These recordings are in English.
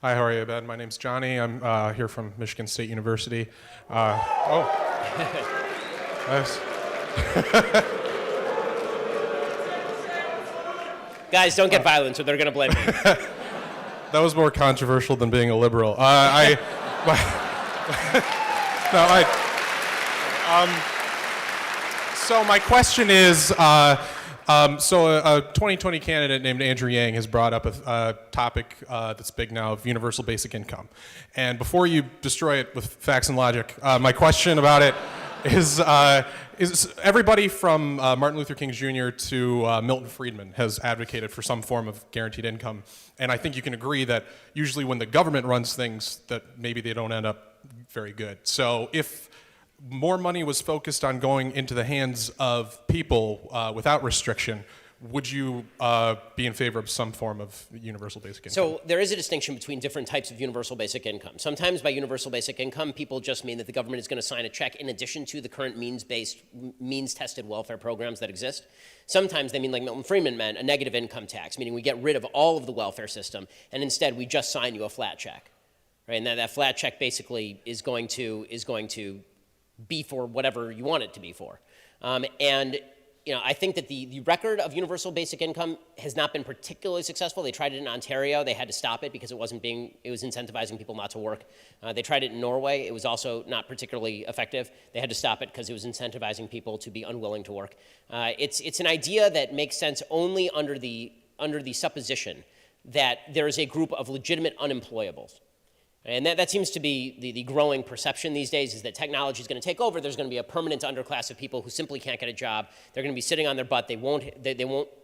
Hi, how are you, Ben? My name's Johnny. I'm here from Michigan State University. Nice. Guys, don't get violent, or they're going to blame me. That was more controversial than being a liberal. So my question is, so a 2020 candidate named Andrew Yang has brought up a topic that's big now of universal basic income. And before you destroy it with facts and logic, my question about it is everybody from Martin Luther King Jr. to Milton Friedman has advocated for some form of guaranteed income. And I think you can agree that usually when the government runs things, that maybe they don't end up very good. So if more money was focused on going into the hands of people without restriction, would you be in favor of some form of universal basic income? So there is a distinction between different types of universal basic income. Sometimes by universal basic income, people just mean that the government is going to sign a check in addition to the current means-tested welfare programs that exist. Sometimes they mean, like Milton Friedman meant, a negative income tax, meaning we get rid of all of the welfare system, and instead we just sign you a flat check. Right? And that flat check basically is going to be for whatever you want it to be for. And I think that the record of universal basic income has not been particularly successful. They tried it in Ontario. They had to stop it because it was incentivizing people not to work. They tried it in Norway. It was also not particularly effective. They had to stop it because it was incentivizing people to be unwilling to work. It's an idea that makes sense only under the supposition that there is a group of legitimate unemployables. And that seems to be the growing perception these days, is that technology is going to take over. There's going to be a permanent underclass of people who simply can't get a job. They're going to be sitting on their butt. They won't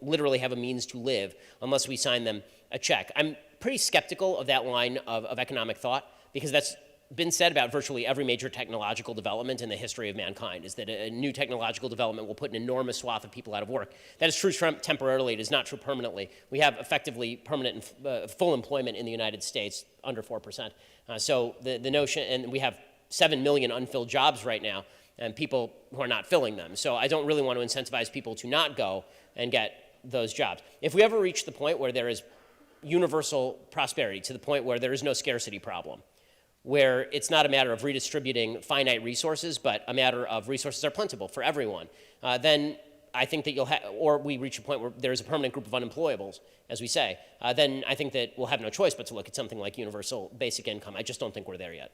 literally have a means to live unless we sign them a check. I'm pretty skeptical of that line of economic thought, because that's been said about virtually every major technological development in the history of mankind, is that a new technological development will put an enormous swath of people out of work. That is true temporarily. It is not true permanently. We have effectively permanent full employment in the United States, under 4%. So the notion, and we have 7 million unfilled jobs right now, and people who are not filling them. So I don't really want to incentivize people to not go and get those jobs. If we ever reach the point where there is universal prosperity, to the point where there is no scarcity problem, where it's not a matter of redistributing finite resources, but a matter of resources are plentiful for everyone, then I think that or we reach a point where there's a permanent group of unemployables, as we say, then I think that we'll have no choice but to look at something like universal basic income. I just don't think we're there yet.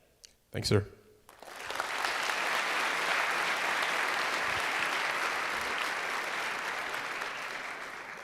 Thanks, sir.